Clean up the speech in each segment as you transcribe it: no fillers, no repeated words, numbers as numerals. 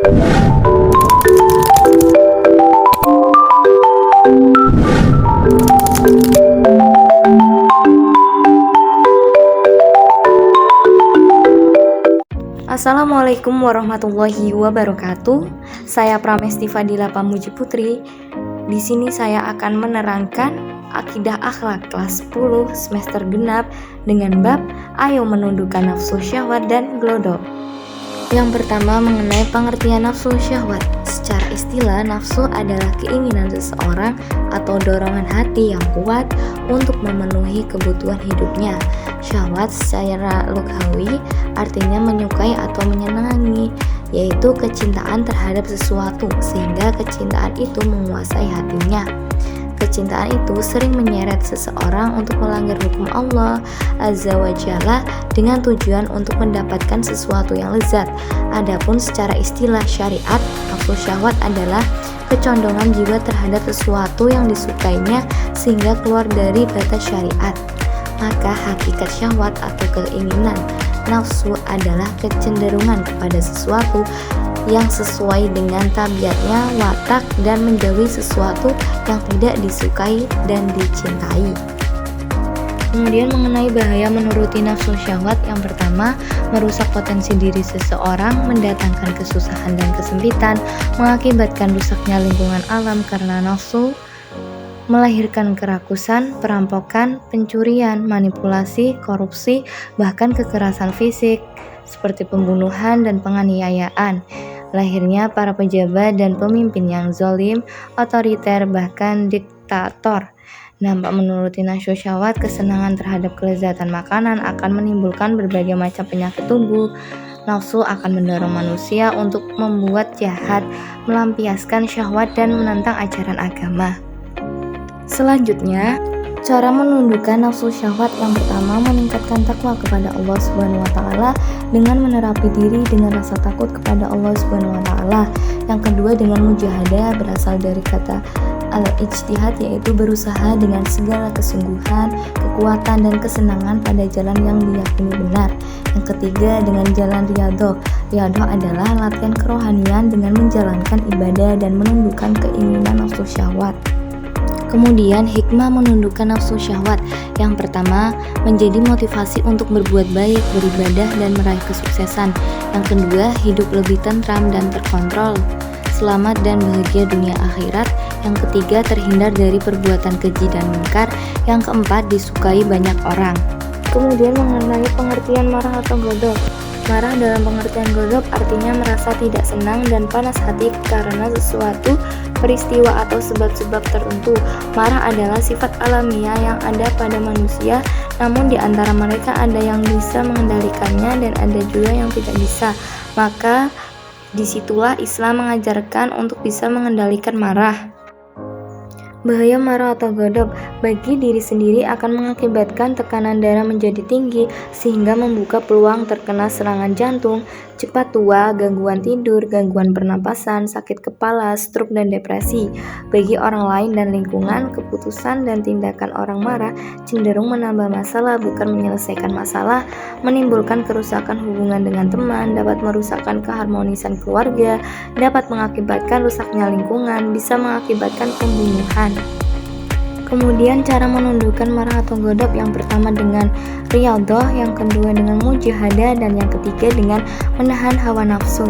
Assalamualaikum warahmatullahi wabarakatuh. Saya Pramesti Fadila Pamuji Putri. Di sini saya akan menerangkan akidah akhlak kelas 10 semester genap dengan bab ayo menundukkan nafsu syahwat dan glodok. Yang pertama mengenai pengertian nafsu syahwat. Secara istilah, nafsu adalah keinginan seseorang atau dorongan hati yang kuat untuk memenuhi kebutuhan hidupnya. Syahwat secara lughawi artinya menyukai atau menyenangi, yaitu kecintaan terhadap sesuatu sehingga kecintaan itu menguasai hatinya. Kecintaan itu sering menyeret seseorang untuk melanggar hukum Allah Azza wa Jalla dengan tujuan untuk mendapatkan sesuatu yang lezat. Adapun secara istilah syariat, nafsu syahwat adalah kecondongan jiwa terhadap sesuatu yang disukainya sehingga keluar dari batas syariat. Maka hakikat syahwat atau keinginan nafsu adalah kecenderungan kepada sesuatu yang sesuai dengan tabiatnya, watak, dan menjauhi sesuatu yang tidak disukai dan dicintai. Kemudian mengenai bahaya menuruti nafsu syahwat, yang pertama, merusak potensi diri seseorang, mendatangkan kesusahan dan kesempitan, mengakibatkan rusaknya lingkungan alam karena nafsu, melahirkan kerakusan, perampokan, pencurian, manipulasi, korupsi, bahkan kekerasan fisik seperti pembunuhan dan penganiayaan. Lahirnya para pejabat dan pemimpin yang zalim, otoriter, bahkan diktator. Nampak menuruti nafsu syahwat, kesenangan terhadap kelezatan makanan akan menimbulkan berbagai macam penyakit tubuh. Nafsu akan mendorong manusia untuk membuat jahat, melampiaskan syahwat dan menentang ajaran agama. Selanjutnya, cara menundukkan nafsu syahwat. Yang pertama, meningkatkan takwa kepada Allah Subhanahu wa taala dengan menerapi diri dengan rasa takut kepada Allah Subhanahu wa taala. Yang kedua, dengan mujahadah, berasal dari kata al-ijtihad, yaitu berusaha dengan segala kesungguhan, kekuatan dan kesenangan pada jalan yang diyakini benar. Yang ketiga, dengan jalan riyadhah. Riyadhah adalah latihan kerohanian dengan menjalankan ibadah dan menundukkan keinginan nafsu syahwat. Kemudian hikmah menundukkan nafsu syahwat. Yang pertama, menjadi motivasi untuk berbuat baik, beribadah, dan meraih kesuksesan. Yang kedua, hidup lebih tentram dan terkontrol, selamat dan bahagia dunia akhirat. Yang ketiga, terhindar dari perbuatan keji dan mungkar. Yang keempat, disukai banyak orang. Kemudian mengenai pengertian marah atau godok. Marah dalam pengertian godok artinya merasa tidak senang dan panas hati karena sesuatu peristiwa atau sebab-sebab tertentu. Marah adalah sifat alamiah yang ada pada manusia, namun di antara mereka ada yang bisa mengendalikannya dan ada juga yang tidak bisa. Maka disitulah Islam mengajarkan untuk bisa mengendalikan marah. Bahaya marah atau godok bagi diri sendiri akan mengakibatkan tekanan darah menjadi tinggi sehingga membuka peluang terkena serangan jantung, cepat tua, gangguan tidur, gangguan pernapasan, sakit kepala, stroke dan depresi. Bagi orang lain dan lingkungan, keputusan dan tindakan orang marah cenderung menambah masalah bukan menyelesaikan masalah, menimbulkan kerusakan hubungan dengan teman, dapat merusakkan keharmonisan keluarga, dapat mengakibatkan rusaknya lingkungan, bisa mengakibatkan pembunuhan. Kemudian cara menundukkan marah atau godok, yang pertama dengan riyadhah, yang kedua dengan mujahadah, dan yang ketiga dengan menahan hawa nafsu.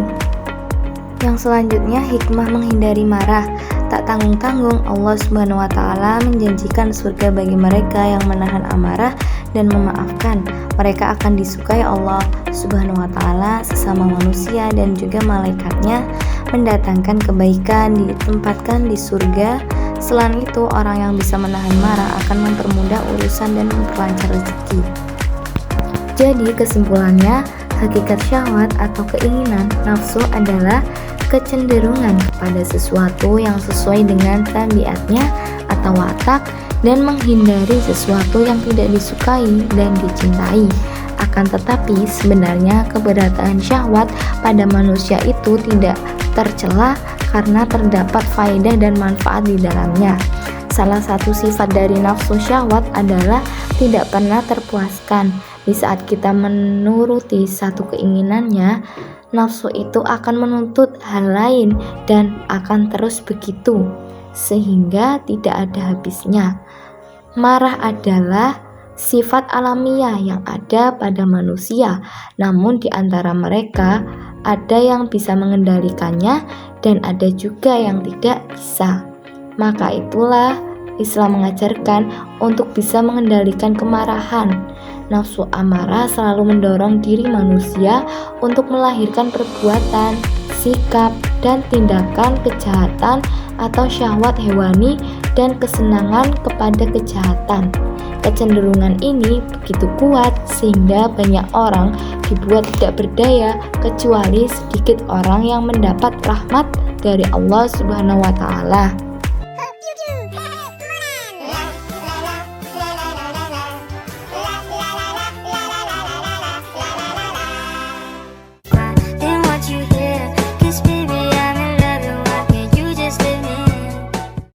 Yang selanjutnya hikmah menghindari marah. Tak tanggung-tanggung Allah Subhanahu wa taala menjanjikan surga bagi mereka yang menahan amarah dan memaafkan. Mereka akan disukai Allah Subhanahu wa taala, sesama manusia dan juga malaikatnya, mendatangkan kebaikan, ditempatkan di surga. Selain itu, orang yang bisa menahan marah akan mempermudah urusan dan memperlancar rezeki. Jadi kesimpulannya, hakikat syahwat atau keinginan nafsu adalah kecenderungan kepada sesuatu yang sesuai dengan tabiatnya atau watak dan menghindari sesuatu yang tidak disukai dan dicintai. Akan tetapi sebenarnya keberadaan syahwat pada manusia itu tidak tercela karena terdapat faedah dan manfaat di dalamnya. Salah satu sifat dari nafsu syahwat adalah tidak pernah terpuaskan. Di saat kita menuruti satu keinginannya, nafsu itu akan menuntut hal lain dan akan terus begitu, sehingga tidak ada habisnya. Marah adalah sifat alamiah yang ada pada manusia, namun di antara mereka ada yang bisa mengendalikannya dan ada juga yang tidak bisa. Maka itulah Islam mengajarkan untuk bisa mengendalikan kemarahan. Nafsu amarah selalu mendorong diri manusia untuk melahirkan perbuatan, sikap, dan tindakan kejahatan atau syahwat hewani dan kesenangan kepada kejahatan. Kecenderungan ini begitu kuat sehingga banyak orang dibuat tidak berdaya kecuali sedikit orang yang mendapat rahmat dari Allah Subhanahu wa Ta'ala.